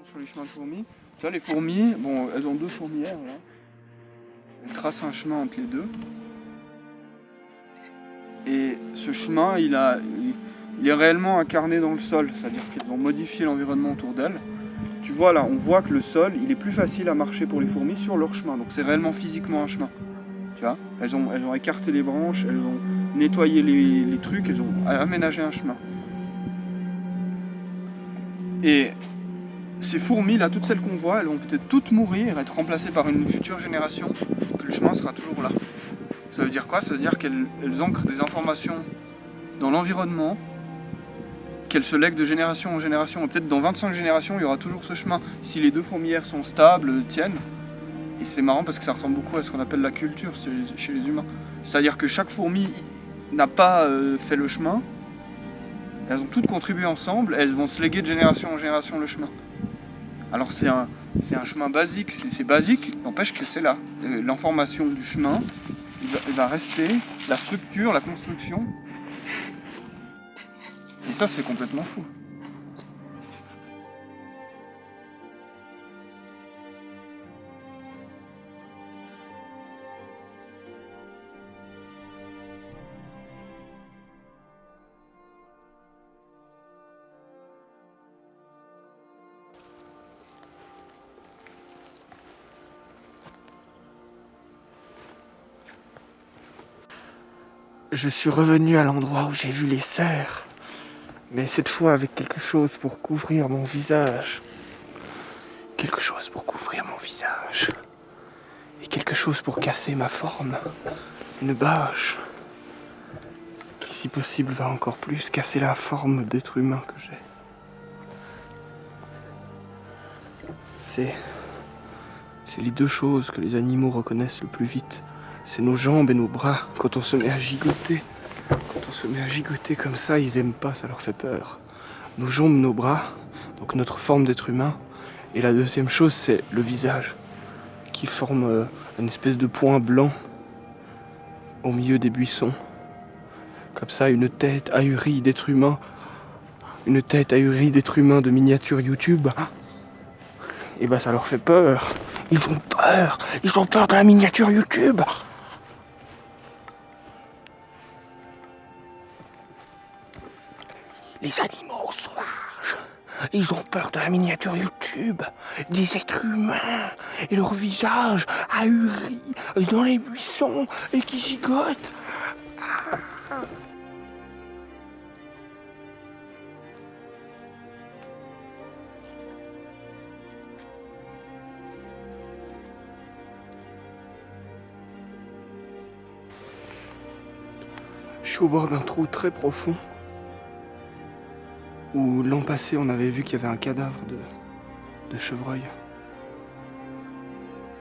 Sur les chemins de fourmis. Tu vois, les fourmis, bon, elles ont deux fourmilières là. Elles tracent un chemin entre les deux. Et ce chemin, il est réellement incarné dans le sol, c'est-à-dire qu'elles ont modifié l'environnement autour d'elles. Tu vois là, on voit que le sol, il est plus facile à marcher pour les fourmis sur leur chemin. Donc c'est réellement physiquement un chemin. Tu vois, elles ont écarté les branches, elles ont nettoyé les trucs, elles ont aménagé un chemin. Et ces fourmis là, toutes celles qu'on voit, elles vont peut-être toutes mourir, être remplacées par une future génération, que le chemin sera toujours là. Ça veut dire quoi? Ça veut dire qu'elles ancrent des informations dans l'environnement, qu'elles se lèguent de génération en génération. Et peut-être dans 25 générations, il y aura toujours ce chemin, si les deux fourmilières sont stables, tiennent. Et c'est marrant parce que ça ressemble beaucoup à ce qu'on appelle la culture chez les humains. C'est-à-dire que chaque fourmi n'a pas fait le chemin, elles ont toutes contribué ensemble, elles vont se léguer de génération en génération le chemin. Alors c'est un chemin basique, c'est basique, n'empêche que c'est là. L'information du chemin va rester, la structure, la construction. Et ça, c'est complètement fou. Je suis revenu à l'endroit où j'ai vu les cerfs, mais cette fois avec quelque chose pour couvrir mon visage. Quelque chose pour couvrir mon visage. Et quelque chose pour casser ma forme. Une bâche. Qui, si possible, va encore plus casser la forme d'être humain que j'ai. C'est les deux choses que les animaux reconnaissent le plus vite. C'est nos jambes et nos bras. Quand on se met à gigoter, comme ça, ils aiment pas, ça leur fait peur. Nos jambes, nos bras, donc notre forme d'être humain. Et la deuxième chose, c'est le visage, qui forme une espèce de point blanc au milieu des buissons. Comme ça, une tête ahurie d'être humain. Une tête ahurie d'être humain de miniature YouTube. Et bah ça leur fait peur. Ils ont peur. Ils ont peur de la miniature YouTube. Les animaux sauvages, ils ont peur de la miniature YouTube, des êtres humains et leur visage ahuri dans les buissons et qui gigotent. Je suis au bord d'un trou très profond où l'an passé on avait vu qu'il y avait un cadavre de chevreuil.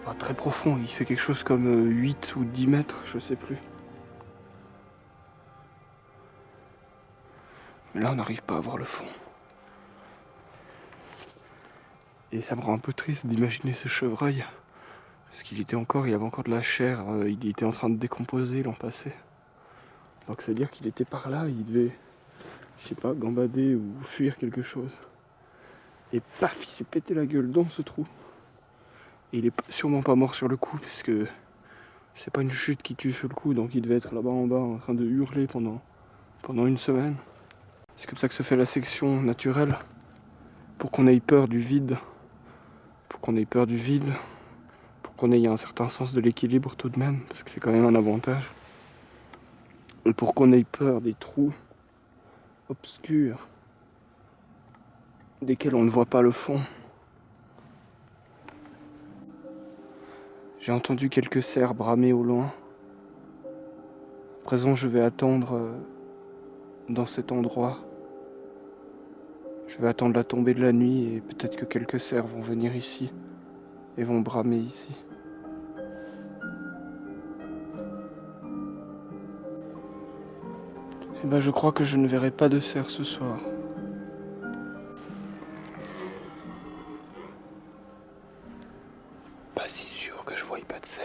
Enfin très profond, il fait quelque chose comme 8 ou 10 mètres, je sais plus. Mais là on n'arrive pas à voir le fond. Et ça me rend un peu triste d'imaginer ce chevreuil. Parce qu'il avait encore de la chair, il était en train de décomposer l'an passé. Donc ça veut dire qu'il était par là, il devait, je sais pas, gambader ou fuir quelque chose. Et paf, il s'est pété la gueule dans ce trou. Et il est sûrement pas mort sur le coup, parce que c'est pas une chute qui tue sur le coup, donc il devait être là-bas en bas en train de hurler pendant une semaine. C'est comme ça que se fait la sélection naturelle, pour qu'on ait peur du vide. Pour qu'on ait un certain sens de l'équilibre tout de même, parce que c'est quand même un avantage. Et pour qu'on ait peur des trous obscurs, desquels on ne voit pas le fond. J'ai entendu quelques cerfs bramer au loin. À présent, je vais attendre dans cet endroit. Je vais attendre la tombée de la nuit et peut-être que quelques cerfs vont venir ici et vont bramer ici. Eh ben, je crois que je ne verrai pas de cerfs ce soir. Pas si sûr que je voie pas de cerfs.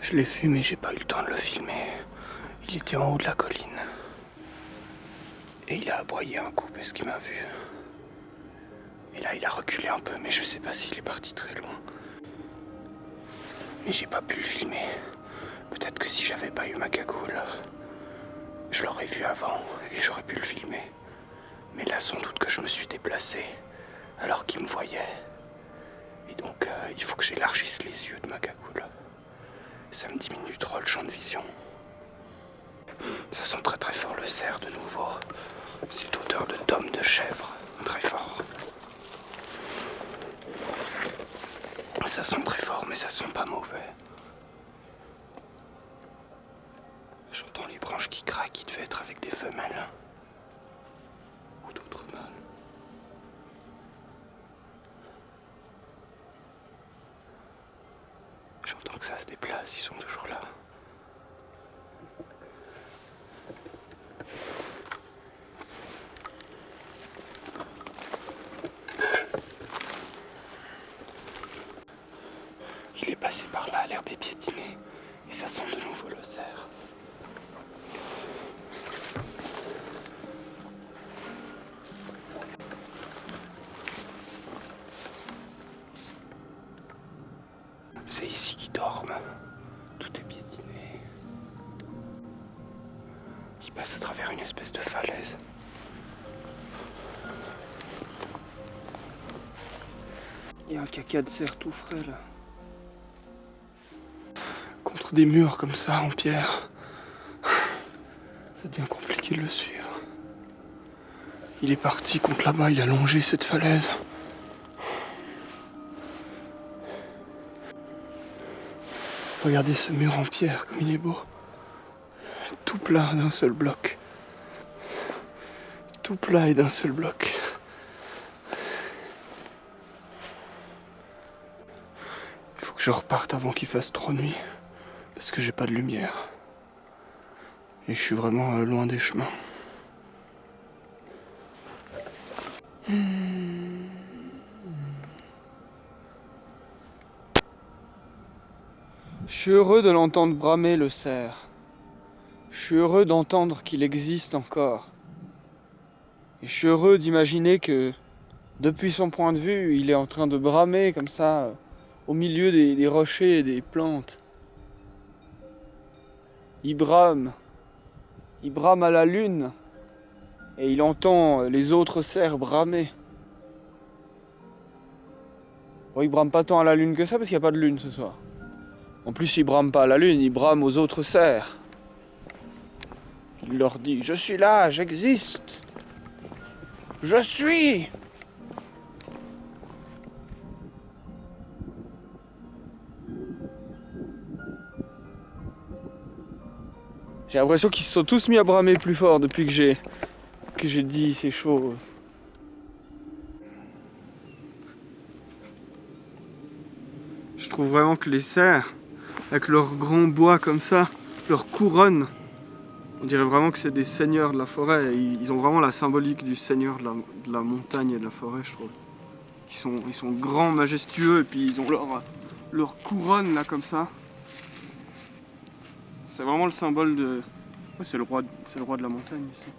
Je l'ai vu mais j'ai pas eu le temps de le filmer. Il était en haut de la colline. Et il a aboyé un coup parce qu'il m'a vu. Et là il a reculé un peu mais je sais pas s'il est parti très loin. Mais j'ai pas pu le filmer. Peut-être que si j'avais pas eu ma cagoule, je l'aurais vu avant et j'aurais pu le filmer. Mais là sans doute que je me suis déplacé alors qu'il me voyait. Et donc il faut que j'élargisse les yeux de ma cagoule. Ça me diminue trop le champ de vision. Ça sent très très fort le cerf de nouveau. Cette odeur de tome de chèvre, très fort. Ça sent très fort mais ça sent pas mauvais. J'entends les branches qui craquent, il devait être avec des femelles. Ou d'autres mâles. J'entends que ça se déplace, ils sont toujours là. Il est passé par là, l'herbe est piétinée. Et ça sent de nouveau le cerf. C'est ici qu'ils dorment. Tout est piétiné. Ils passent à travers une espèce de falaise. Il y a un caca de cerf tout frais là. Contre des murs comme ça en pierre, ça devient compliqué de le suivre. Il est parti contre là-bas, il a longé cette falaise. Regardez ce mur en pierre comme il est beau. Tout plat d'un seul bloc. Tout plat et d'un seul bloc. Il faut que je reparte avant qu'il fasse trop nuit. Parce que j'ai pas de lumière. Et je suis vraiment loin des chemins. Je suis heureux de l'entendre bramer le cerf. Je suis heureux d'entendre qu'il existe encore. Et je suis heureux d'imaginer que, depuis son point de vue, il est en train de bramer comme ça, au milieu des rochers et des plantes. Il brame à la lune, et il entend les autres cerfs bramer. Bon, il brame pas tant à la lune que ça, parce qu'il n'y a pas de lune ce soir. En plus, il brame pas à la lune, il brame aux autres cerfs. Il leur dit « Je suis là, j'existe. Je suis !» J'ai l'impression qu'ils se sont tous mis à bramer plus fort depuis que j'ai dit ces choses. Je trouve vraiment que les cerfs, avec leurs grands bois comme ça, leur couronne, on dirait vraiment que c'est des seigneurs de la forêt. Ils ont vraiment la symbolique du seigneur de la montagne et de la forêt, je trouve. Ils sont grands, majestueux, et puis ils ont leur couronne là comme ça. C'est vraiment le symbole de... Ouais, c'est le roi de la montagne ici.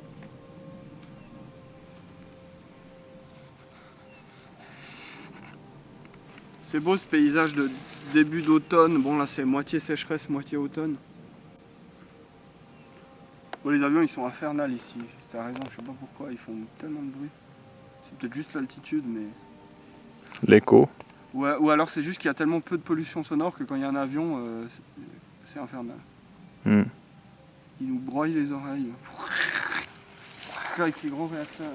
C'est beau ce paysage de début d'automne. Bon là c'est moitié sécheresse, moitié automne. Bon, les avions ils sont infernales ici. T'as raison, je sais pas pourquoi, ils font tellement de bruit. C'est peut-être juste l'altitude mais... L'écho. Ouais, ou alors c'est juste qu'il y a tellement peu de pollution sonore que quand il y a un avion, c'est infernal. Mm. Il nous broie les oreilles. Avec ces grands réacteurs.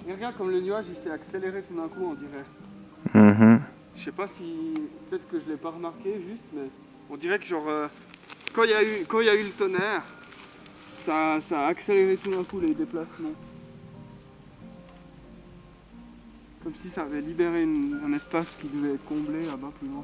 Et regarde comme le nuage il s'est accéléré tout d'un coup on dirait. Mm-hmm. Je sais pas si... Peut-être que je l'ai pas remarqué juste mais... On dirait que genre... quand il y a eu le tonnerre, ça a accéléré tout d'un coup les déplacements. Comme si ça avait libéré un espace qui devait être comblé là-bas plus loin.